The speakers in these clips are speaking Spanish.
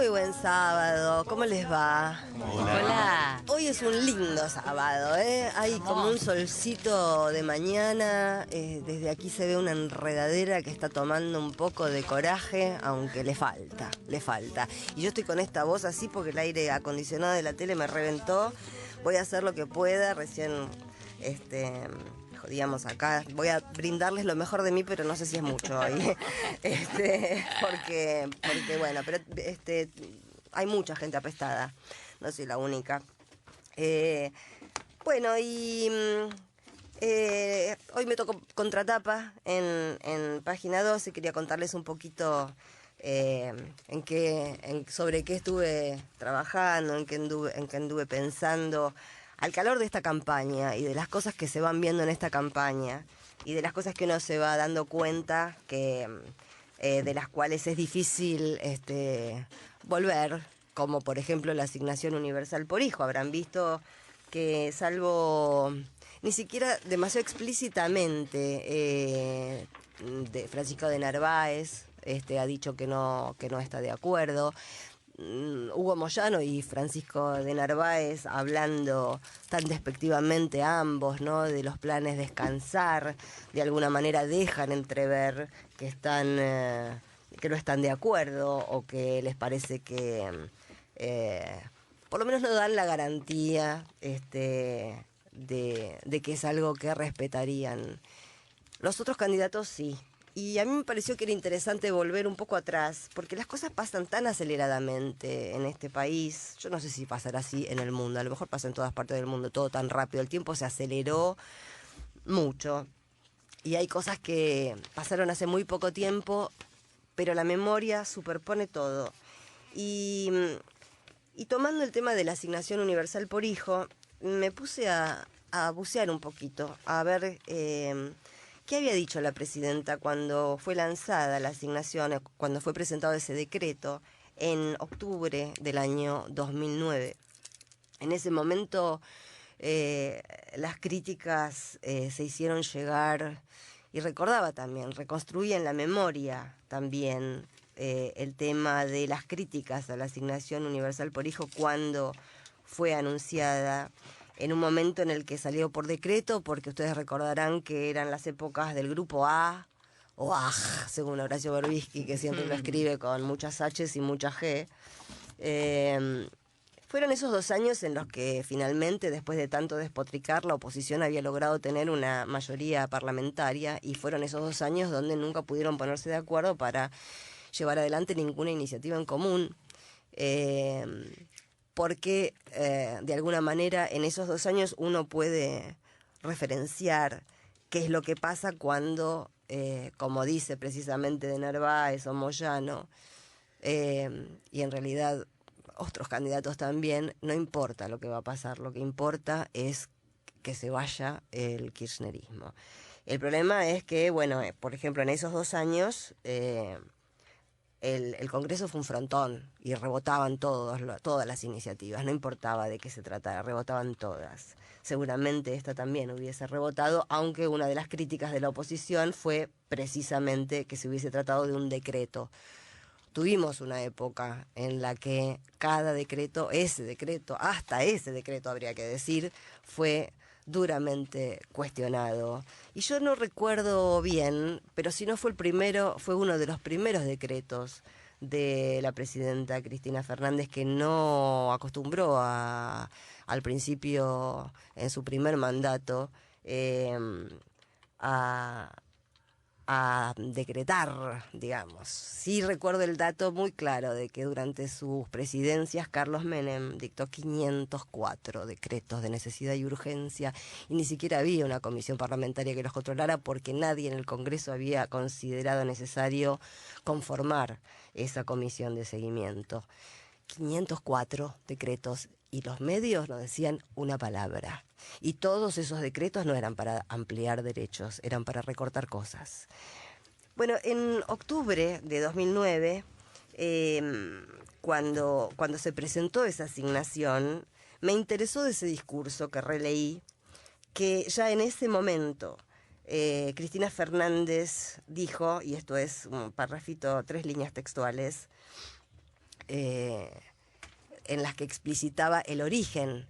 Muy buen sábado, ¿cómo les va? Hola. Hola. Hoy es un lindo sábado, ¿eh? Hay como un solcito de mañana, desde aquí se ve una enredadera que está tomando un poco de coraje, aunque le falta. Y yo estoy con esta voz así porque el aire acondicionado de la tele me reventó. Voy a hacer lo que pueda, recién, digamos acá, voy a brindarles lo mejor de mí, pero no sé si es mucho hoy. Porque bueno, pero hay mucha gente apestada, no soy la única. Bueno, y hoy me tocó contratapa en Página 12, quería contarles un poquito sobre qué estuve trabajando, en qué anduve pensando, al calor de esta campaña y de las cosas que se van viendo en esta campaña y de las cosas que uno se va dando cuenta de las cuales es difícil volver, como por ejemplo la asignación universal por hijo. Habrán visto que, salvo ni siquiera demasiado explícitamente, de Francisco de Narváez ha dicho que no está de acuerdo. Hugo Moyano y Francisco de Narváez hablando tan despectivamente ambos, ¿no?, de los planes Descansar, de alguna manera dejan entrever que que no están de acuerdo o que les parece que por lo menos no dan la garantía de que es algo que respetarían. Los otros candidatos sí. Y a mí me pareció que era interesante volver un poco atrás, porque las cosas pasan tan aceleradamente en este país. Yo no sé si pasará así en el mundo, a lo mejor pasa en todas partes del mundo, todo tan rápido. El tiempo se aceleró mucho. Y hay cosas que pasaron hace muy poco tiempo, pero la memoria superpone todo. Y tomando el tema de la asignación universal por hijo, me puse a bucear un poquito, a ver qué había dicho la presidenta cuando fue lanzada la asignación, cuando fue presentado ese decreto en octubre del año 2009. En ese momento las críticas se hicieron llegar, y recordaba también, reconstruía en la memoria también el tema de las críticas a la asignación universal por hijo cuando fue anunciada, en un momento en el que salió por decreto, porque ustedes recordarán que eran las épocas del grupo A, o AJ, según Horacio Berbisky, que siempre lo escribe con muchas H's y muchas G. Fueron esos 2 años en los que finalmente, después de tanto despotricar, la oposición había logrado tener una mayoría parlamentaria, y fueron esos 2 años donde nunca pudieron ponerse de acuerdo para llevar adelante ninguna iniciativa en común. Porque de alguna manera en esos 2 años uno puede referenciar qué es lo que pasa cuando, como dice precisamente de Narváez o Moyano, y en realidad otros candidatos también, no importa lo que va a pasar, lo que importa es que se vaya el kirchnerismo. El problema es que, bueno, por ejemplo, en esos 2 años el Congreso fue un frontón y rebotaban todas las iniciativas, no importaba de qué se tratara, rebotaban todas. Seguramente esta también hubiese rebotado, aunque una de las críticas de la oposición fue precisamente que se hubiese tratado de un decreto. Tuvimos una época en la que cada decreto, hasta ese decreto habría que decir, fue duramente cuestionado. Y yo no recuerdo bien, pero si no fue el primero, fue uno de los primeros decretos de la presidenta Cristina Fernández, que no acostumbró al principio, en su primer mandato, a decretar, digamos. Sí recuerdo el dato muy claro de que durante sus presidencias Carlos Menem dictó 504 decretos de necesidad y urgencia, y ni siquiera había una comisión parlamentaria que los controlara, porque nadie en el Congreso había considerado necesario conformar esa comisión de seguimiento. 504 decretos, y los medios no decían una palabra. Y todos esos decretos no eran para ampliar derechos, eran para recortar cosas. Bueno, en octubre de 2009, cuando se presentó esa asignación, me interesó de ese discurso que releí, que ya en ese momento Cristina Fernández dijo, y esto es un parrafito, 3 líneas textuales: en las que explicitaba el origen,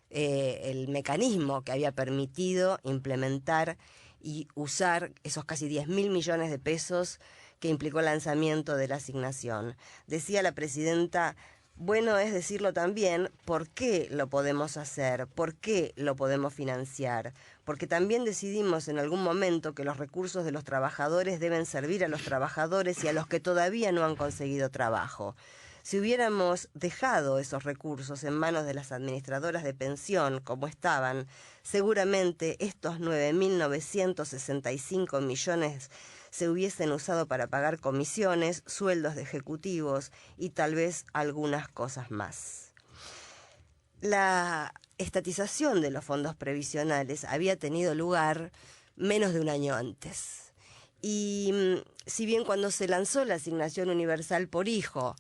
el mecanismo que había permitido implementar y usar esos casi 10.000 millones de pesos que implicó el lanzamiento de la asignación. Decía la presidenta, bueno es decirlo también, ¿por qué lo podemos hacer? ¿Por qué lo podemos financiar? Porque también decidimos en algún momento que los recursos de los trabajadores deben servir a los trabajadores y a los que todavía no han conseguido trabajo. Si hubiéramos dejado esos recursos en manos de las administradoras de pensión como estaban, seguramente estos 9.965 millones se hubiesen usado para pagar comisiones, sueldos de ejecutivos y tal vez algunas cosas más. La estatización de los fondos previsionales había tenido lugar menos de un año antes. Y si bien cuando se lanzó la asignación universal por hijo,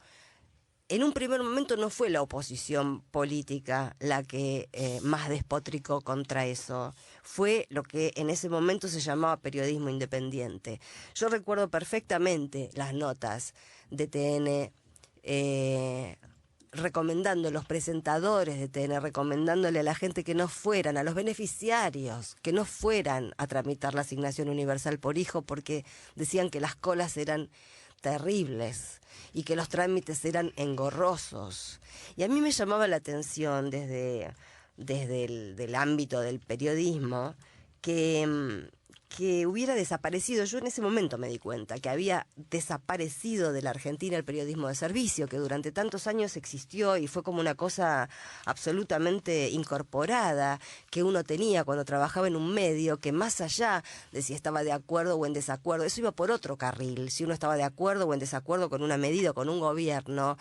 en un primer momento no fue la oposición política la que más despotricó contra eso. Fue lo que en ese momento se llamaba periodismo independiente. Yo recuerdo perfectamente las notas de TN recomendando, los presentadores de TN, recomendándole a la gente que no fueran, a los beneficiarios, que no fueran a tramitar la asignación universal por hijo porque decían que las colas eran terribles y que los trámites eran engorrosos. Y a mí me llamaba la atención desde el ámbito del periodismo que hubiera desaparecido. Yo en ese momento me di cuenta que había desaparecido de la Argentina el periodismo de servicio, que durante tantos años existió y fue como una cosa absolutamente incorporada que uno tenía cuando trabajaba en un medio, que más allá de si estaba de acuerdo o en desacuerdo, eso iba por otro carril. Si uno estaba de acuerdo o en desacuerdo con una medida o con un gobierno,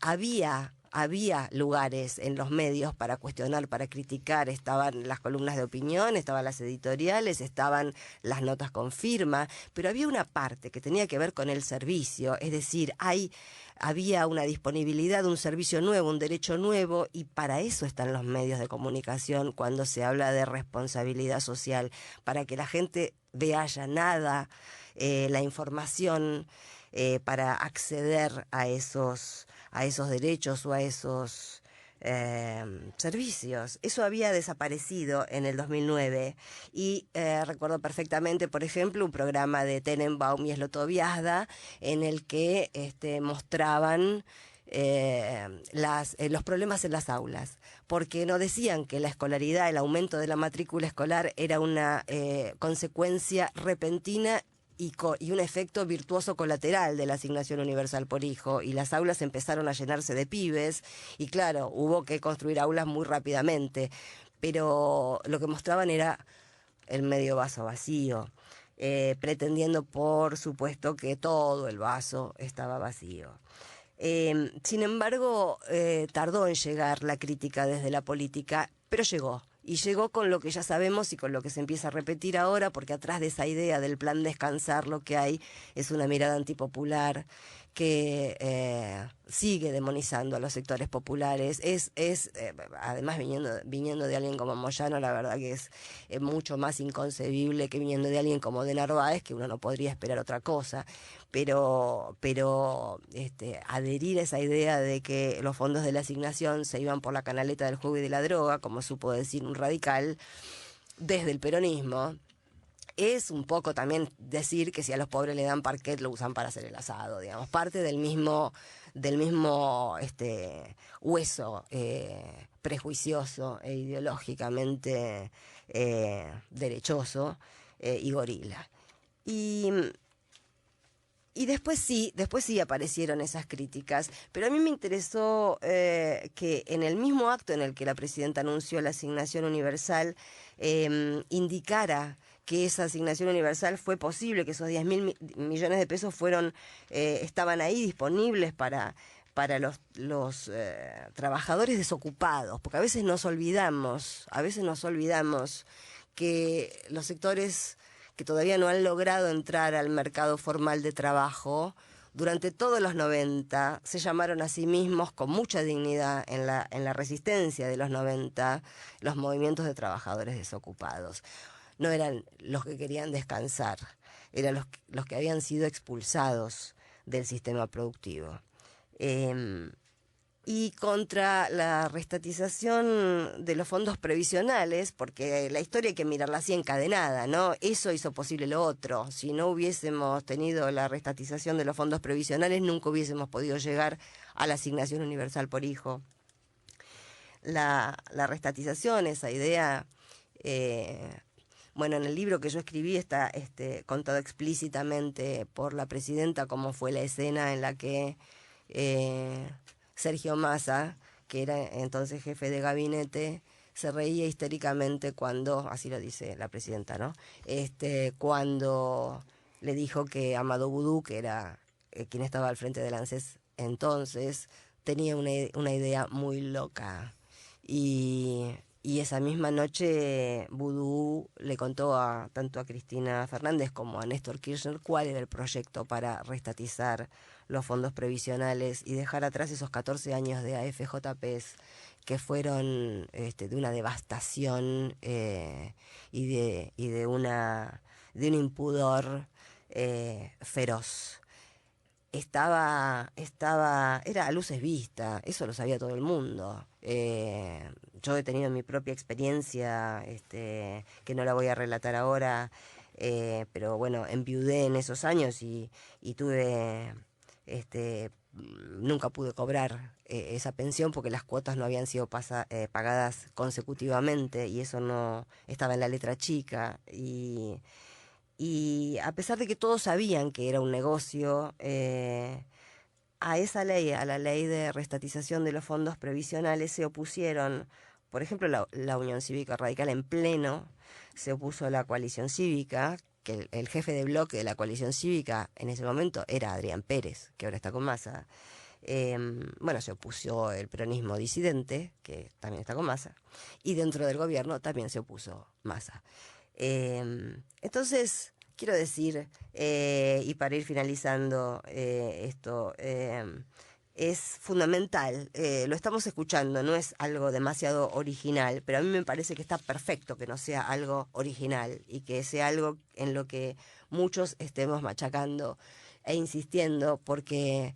había lugares en los medios para cuestionar, para criticar. Estaban las columnas de opinión, estaban las editoriales, estaban las notas con firma, pero había una parte que tenía que ver con el servicio, es decir, había una disponibilidad de un servicio nuevo, un derecho nuevo, y para eso están los medios de comunicación cuando se habla de responsabilidad social, para que la gente vea allanada la información para acceder a esos derechos o a esos servicios. Eso había desaparecido en el 2009 y recuerdo perfectamente, por ejemplo, un programa de Tenenbaum y Slotoviazda en el que mostraban los problemas en las aulas, porque no decían que la escolaridad, el aumento de la matrícula escolar era una consecuencia repentina y un efecto virtuoso colateral de la asignación universal por hijo, y las aulas empezaron a llenarse de pibes y claro, hubo que construir aulas muy rápidamente, pero lo que mostraban era el medio vaso vacío, pretendiendo por supuesto que todo el vaso estaba vacío. Sin embargo, tardó en llegar la crítica desde la política, pero llegó. Y llegó con lo que ya sabemos y con lo que se empieza a repetir ahora, porque atrás de esa idea del plan descansar lo que hay es una mirada antipopular que sigue demonizando a los sectores populares. Además, viniendo de alguien como Moyano, la verdad que es mucho más inconcebible que viniendo de alguien como de Narváez, que uno no podría esperar otra cosa. Pero adherir a esa idea de que los fondos de la asignación se iban por la canaleta del juego y de la droga, como supo decir un radical, desde el peronismo, es un poco también decir que si a los pobres le dan parquet lo usan para hacer el asado, digamos, parte del mismo hueso prejuicioso e ideológicamente derechoso y gorila. Y después sí aparecieron esas críticas, pero a mí me interesó que en el mismo acto en el que la presidenta anunció la asignación universal, indicara que esa asignación universal fue posible, que esos 10.000 millones de pesos estaban ahí disponibles para los trabajadores desocupados, porque a veces nos olvidamos que los sectores que todavía no han logrado entrar al mercado formal de trabajo, durante todos los 90 se llamaron a sí mismos con mucha dignidad en la resistencia de los 90, los movimientos de trabajadores desocupados. No eran los que querían descansar, eran los que habían sido expulsados del sistema productivo. Em, y contra la restatización de los fondos previsionales, porque la historia hay que mirarla así encadenada, ¿no? Eso hizo posible lo otro. Si no hubiésemos tenido la restatización de los fondos previsionales, nunca hubiésemos podido llegar a la asignación universal por hijo. La restatización, esa idea, bueno, en el libro que yo escribí está contado explícitamente por la presidenta cómo fue la escena en la que Sergio Massa, que era entonces jefe de gabinete, se reía histéricamente cuando, así lo dice la presidenta, ¿no? Cuando le dijo que Amadou Boudou, que era quien estaba al frente del ANSES entonces, tenía una idea muy loca. Y esa misma noche Boudou le contó tanto a Cristina Fernández como a Néstor Kirchner cuál era el proyecto para restatizar los fondos previsionales y dejar atrás esos 14 años de AFJPs que fueron de una devastación y de un impudor feroz. Era a luces vista, eso lo sabía todo el mundo. Yo he tenido mi propia experiencia, que no la voy a relatar ahora, pero bueno, enviudé en esos años y tuve, nunca pude cobrar esa pensión porque las cuotas no habían sido pagadas consecutivamente y eso no estaba en la letra chica. Y a pesar de que todos sabían que era un negocio, a esa ley, a la ley de restatización de los fondos previsionales, se opusieron, por ejemplo, la Unión Cívica Radical en pleno, se opuso a la coalición cívica, que el jefe de bloque de la coalición cívica en ese momento era Adrián Pérez, que ahora está con Massa. Bueno, se opuso el peronismo disidente, que también está con Massa, y dentro del gobierno también se opuso Massa. Entonces, quiero decir, y para ir finalizando esto, es fundamental, lo estamos escuchando, no es algo demasiado original, pero a mí me parece que está perfecto que no sea algo original y que sea algo en lo que muchos estemos machacando e insistiendo porque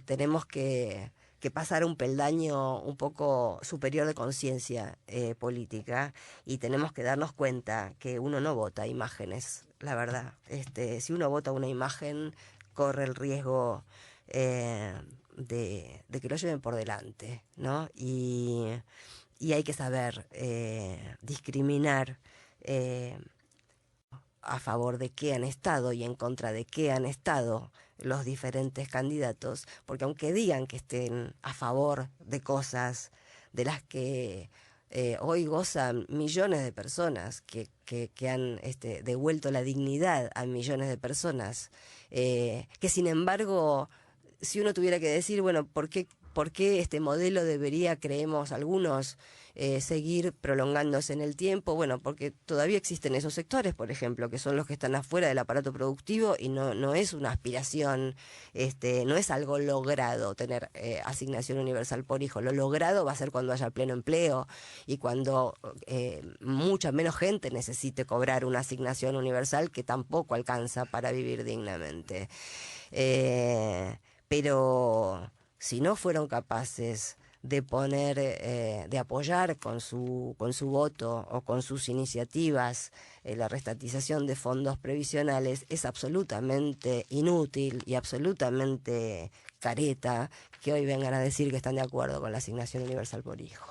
tenemos que pasar un peldaño un poco superior de conciencia política y tenemos que darnos cuenta que uno no vota imágenes, la verdad. Si uno vota una imagen, corre el riesgo de que lo lleven por delante, ¿no? Y hay que saber discriminar a favor de qué han estado y en contra de qué han estado los diferentes candidatos, porque aunque digan que estén a favor de cosas de las que hoy gozan millones de personas, que han devuelto la dignidad a millones de personas, que sin embargo, si uno tuviera que decir, bueno, ¿por qué este modelo debería, creemos algunos, seguir prolongándose en el tiempo? Bueno, porque todavía existen esos sectores, por ejemplo, que son los que están afuera del aparato productivo y no es una aspiración, no es algo logrado tener asignación universal por hijo. Lo logrado va a ser cuando haya pleno empleo y cuando mucha menos gente necesite cobrar una asignación universal que tampoco alcanza para vivir dignamente. Pero si no fueron capaces de poner, de apoyar con su voto o con sus iniciativas la restatización de fondos previsionales, es absolutamente inútil y absolutamente careta que hoy vengan a decir que están de acuerdo con la asignación universal por hijo.